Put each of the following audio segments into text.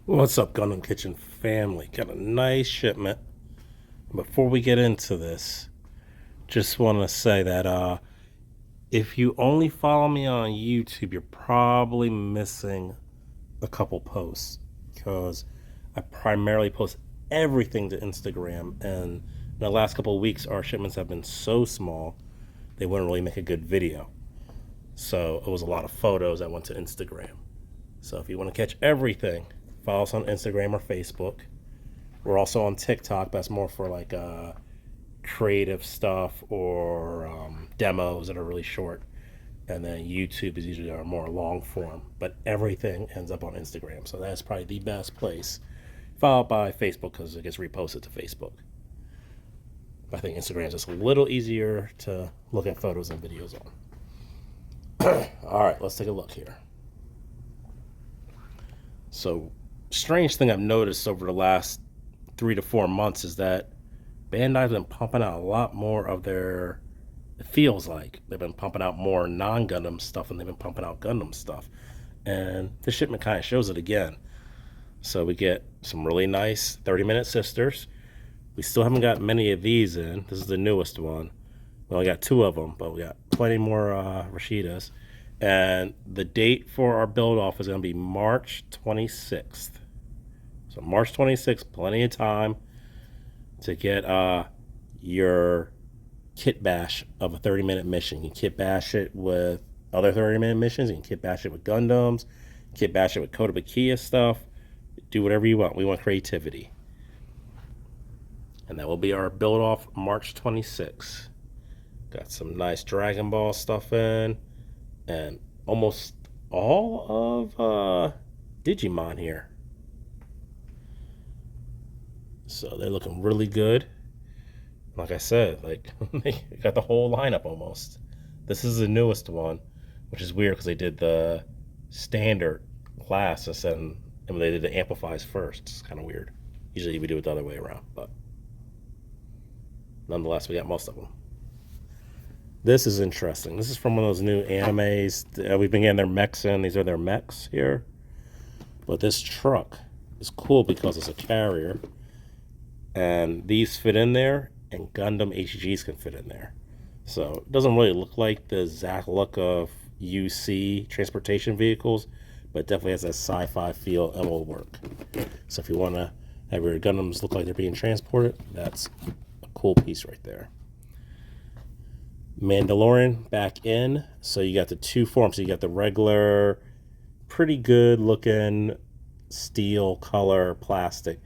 What's up, Gundam Kitchen family? Got a nice shipment. Before we get into this, just want to say that if you only follow me on YouTube, you're probably missing a couple posts because I primarily post everything to Instagram, and in the last couple of weeks, our shipments have been so small they wouldn't really make a good video. So it was a lot of photos that went to Instagram. So if you want to catch everything, follow us on Instagram or Facebook. We're also on TikTok. That's more for like creative stuff or demos that are really short. And then YouTube is usually our more long form. But everything ends up on Instagram. So that's probably the best place. Followed by Facebook because it gets reposted to Facebook. But I think Instagram is just a little easier to look at photos and videos on. All right, let's take a look here. So, strange thing I've noticed over the last 3 to 4 months is that Bandai's been pumping out a lot more of their. It feels like they've been pumping out more non-Gundam stuff than they've been pumping out Gundam stuff, and the shipment kind of shows it again. So we get some really nice 30-minute sisters. We still haven't got many of these in. This is the newest one. We only got 2 of them, but we got plenty more Rashidas. And the date for our build off is going to be March 26th. So March 26th, plenty of time to get your kit bash of a 30-minute mission. You can kit bash it with other 30-minute missions. You can kit bash it with Gundams. Kit bash it with Kotobukiya stuff. Do whatever you want. We want creativity. And that will be our build off March 26th. Got some nice Dragon Ball stuff in. And almost all of Digimon here. So they're looking really good. Like I said, like they got the whole lineup almost. This is the newest one, which is weird because they did the standard class and they did the amplifies first. It's kind of weird. Usually we do it the other way around, but nonetheless, we got most of them. This is interesting. This is from one of those new animes. We've been getting their mechs in. These are their mechs here. But this truck is cool because it's a carrier. And these fit in there, and Gundam HGs can fit in there. So it doesn't really look like the exact look of UC transportation vehicles, but it definitely has that sci-fi feel and will work. So if you want to have your Gundams look like they're being transported, that's a cool piece right there. Mandalorian back in. So you got the 2 forms. So you got the regular, pretty good looking steel color plastic.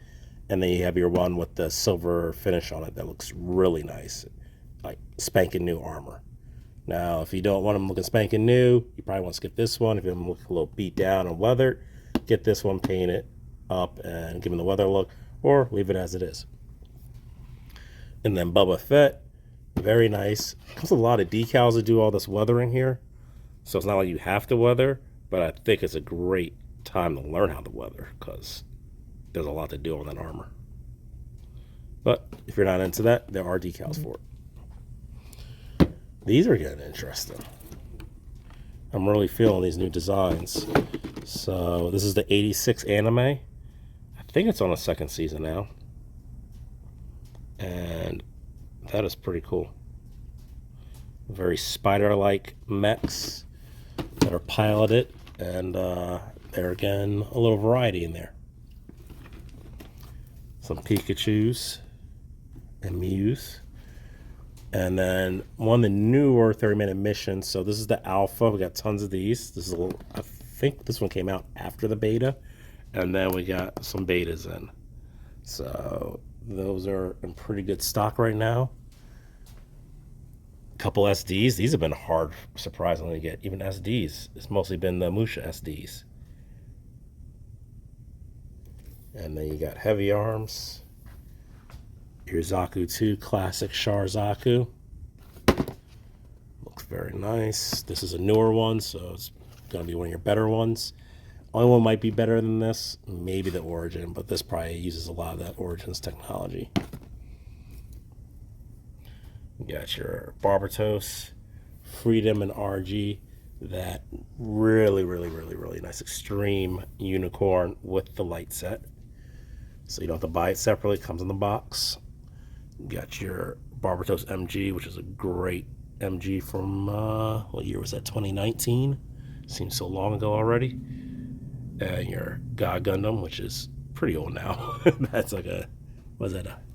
And then you have your one with the silver finish on it that looks really nice. Like spanking new armor. Now, if you don't want them looking spanking new, you probably want to skip this one. If you want them looking a little beat down and weathered, get this one painted up and give them the weather look. Or leave it as it is. And then Boba Fett. Very nice. Comes with a lot of decals to do all this weathering here. So it's not like you have to weather, but I think it's a great time to learn how to weather because there's a lot to do on that armor. But if you're not into that, there are decals for it. These are getting interesting. I'm really feeling these new designs. So this is the 86 anime. I think it's on a 2nd season now. And that is pretty cool. Very spider-like mechs that are piloted, and there again, a little variety in there. Some Pikachus and Mews. And then one of the newer 30-minute missions. So this is the alpha. We got tons of these. This is I think this one came out after the beta. And then we got some betas in. So those are in pretty good stock right now. Couple SDs. These have been hard, surprisingly, to get. Even SDs. It's mostly been the Musha SDs. And then you got heavy arms. Your Zaku 2 classic Char Zaku. Looks very nice. This is a newer one, so it's going to be one of your better ones. Only one might be better than this. Maybe the Origin, but this probably uses a lot of that Origin's technology. You got your Barbatos, Freedom, and RG. that really, really, really, really nice extreme unicorn with the light set. So you don't have to buy it separately. It comes in the box. You got your Barbatos MG, which is a great MG from, what year was that, 2019? Seems so long ago already. And your God Gundam, which is pretty old now. That's like a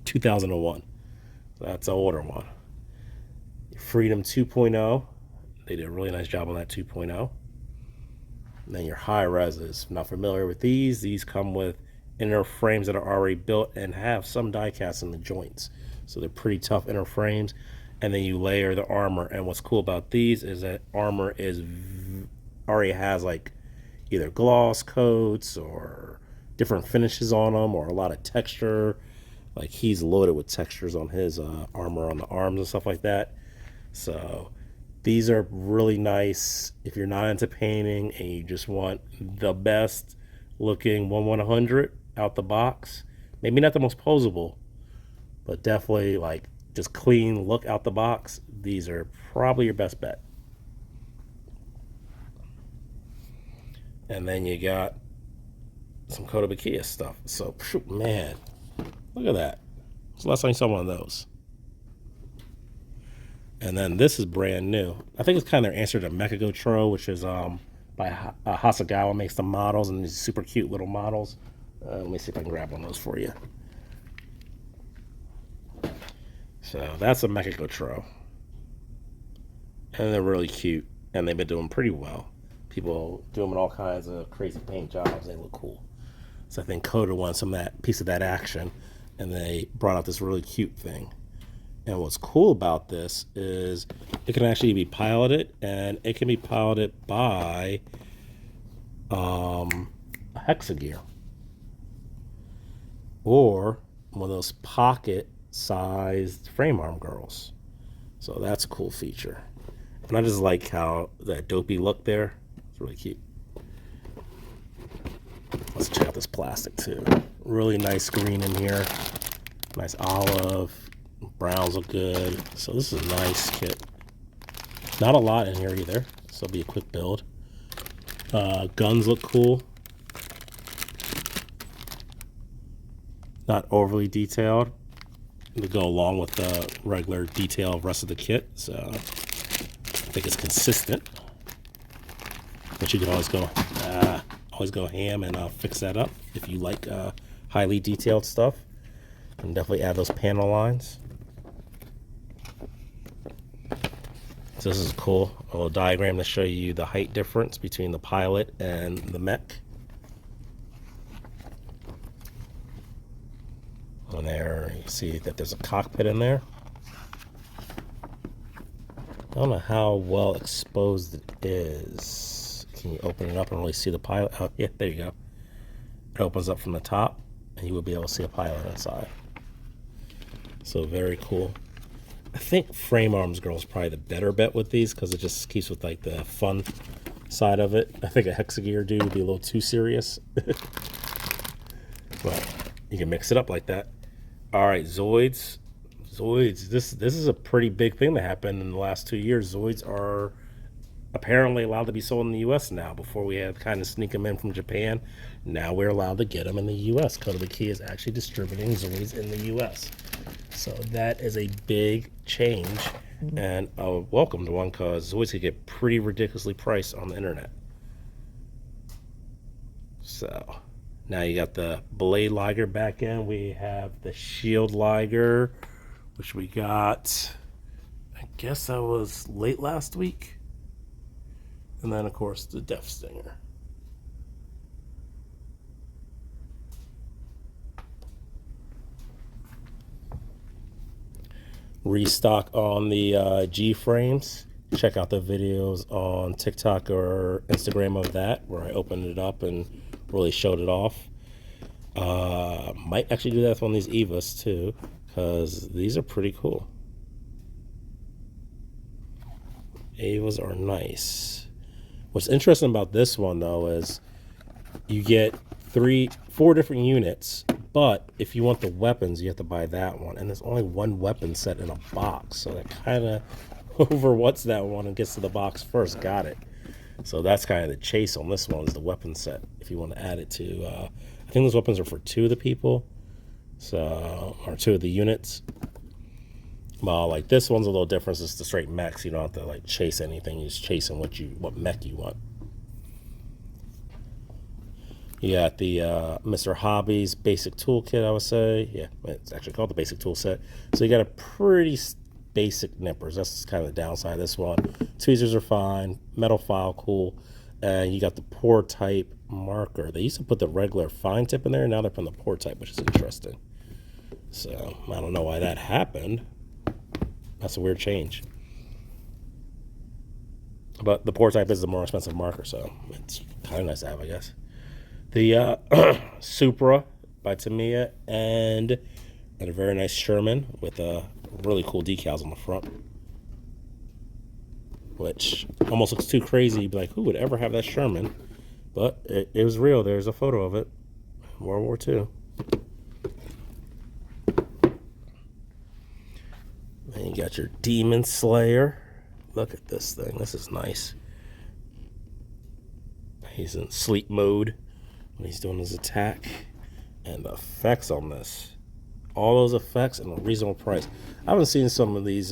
2001. So that's an older one. Freedom 2.0. They did a really nice job on that 2.0. And then your high reses. Not familiar with these. These come with inner frames that are already built and have some die cast in the joints. So they're pretty tough inner frames. And then you layer the armor. And what's cool about these is that armor already has like either gloss coats or different finishes on them, or a lot of texture. Like he's loaded with textures on his armor on the arms and stuff like that. So these are really nice if you're not into painting and you just want the best looking 1/100 out the box. Maybe not the most posable, but definitely like just clean look out the box. These are probably your best bet. And then you got some Kotobukiya stuff. So, man, look at that. It's the last time you saw one of those. And then this is brand new. I think it's kind of their answer to Mechagotro, which is by Hasegawa, makes the models, and these super cute little models. Let me see if I can grab one of those for you. So that's a Mechagotro. And they're really cute, and they've been doing pretty well. People do them in all kinds of crazy paint jobs. They look cool. So I think Koto won some of that piece of that action, and they brought out this really cute thing. And what's cool about this is it can actually be piloted, and it can be piloted by a hexagear or one of those pocket-sized frame arm girls. So that's a cool feature. And I just like how that dopey look there. It's really cute. Let's check out this plastic too. Really nice green in here. Nice olive. Browns look good. So this is a nice kit. Not a lot in here either, so it'll be a quick build. Guns look cool. Not overly detailed to go along with the regular detail of the rest of the kit. So I think it's consistent. But you can always go ham and fix that up if you like highly detailed stuff. And definitely add those panel lines. So this is cool. A little diagram to show you the height difference between the pilot and the mech. And there you see that there's a cockpit in there. I don't know how well exposed it is. Can you open it up and really see the pilot? Oh, yeah, there you go. It opens up from the top, and you will be able to see a pilot inside. So very cool. I think Frame Arms Girl is probably the better bet with these because it just keeps with like the fun side of it. I think a Hexagear dude would be a little too serious. But you can mix it up like that. All right, Zoids. Zoids, this is a pretty big thing that happened in the last 2 years. Zoids are apparently allowed to be sold in the U.S. now. Before we had to kind of sneak them in from Japan. Now we're allowed to get them in the U.S. Kotobukiya is actually distributing Zoids in the U.S. So that is a big change and a welcomed one because Zoids could get pretty ridiculously priced on the internet. So now you got the Blade Liger back in. We have the Shield Liger, which we got, I guess that was late last week. And then, of course, the Death Stinger. Restock on the G frames. Check out the videos on TikTok or Instagram of that, where I opened it up and really showed it off. Might actually do that on these Evas too, because these are pretty cool. Evas are nice. What's interesting about this one though is you get 4 different units, but if you want the weapons, you have to buy that one. And there's only one weapon set in a box, so that kind of overwhats that one and gets to the box first. Got it. So that's kind of the chase on this one, is the weapon set. If you want to add it to, I think those weapons are for 2 of the people, so, or 2 of the units. Well, like this one's a little different. It's the straight mechs. You don't have to like chase anything. You're just chasing what mech you want. You got the Mr. Hobby's basic toolkit, I would say. Yeah, it's actually called the basic tool set. So you got a pretty basic nippers. That's kind of the downside of this one. Tweezers are fine. Metal file, cool. And you got the pour type marker. They used to put the regular fine tip in there. Now they're putting the pour type, which is interesting. So I don't know why that happened. That's a weird change. But the pour type is the more expensive marker, so it's kind of nice to have, I guess. The Supra by Tamiya and a very nice Sherman with really cool decals on the front, which almost looks too crazy. You'd be like, who would ever have that Sherman? But it was real. There's a photo of it. World War II. And you got your Demon Slayer. Look at this thing. This is nice. He's in sleep mode when he's doing his attack. And the effects on this. All those effects and a reasonable price. I haven't seen some of these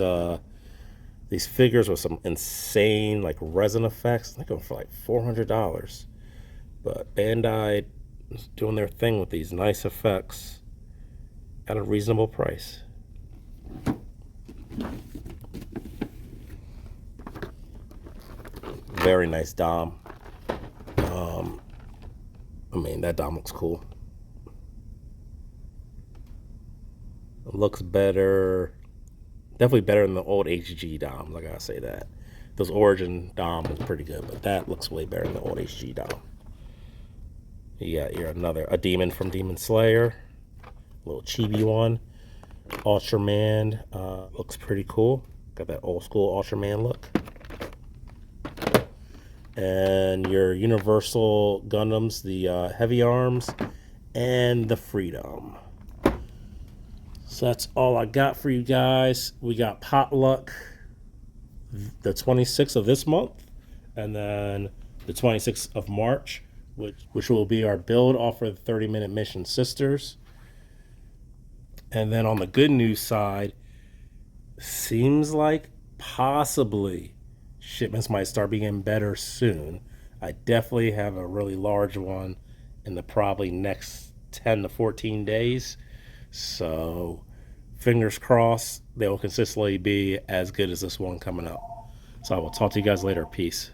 figures with some insane like resin effects. They're going for like $400. But Bandai is doing their thing with these nice effects at a reasonable price. Very nice Dom. I mean, that Dom looks cool. It looks better. Definitely better than the old HG Doms, I gotta say that. Those Origin Dom was pretty good, but that looks way better than the old HG Dom. You got here a demon from Demon Slayer. A little chibi one. Ultraman looks pretty cool. Got that old school Ultraman look. And your Universal Gundams, the Heavy Arms, and the Freedom. So that's all I got for you guys. We got Potluck the 26th of this month, and then the 26th of March, which will be our build off for the 30-minute mission Sisters. And then on the good news side, seems like possibly shipments might start being better soon. I definitely have a really large one in the probably next 10 to 14 days. So fingers crossed they will consistently be as good as this one coming up. So I will talk to you guys later. Peace.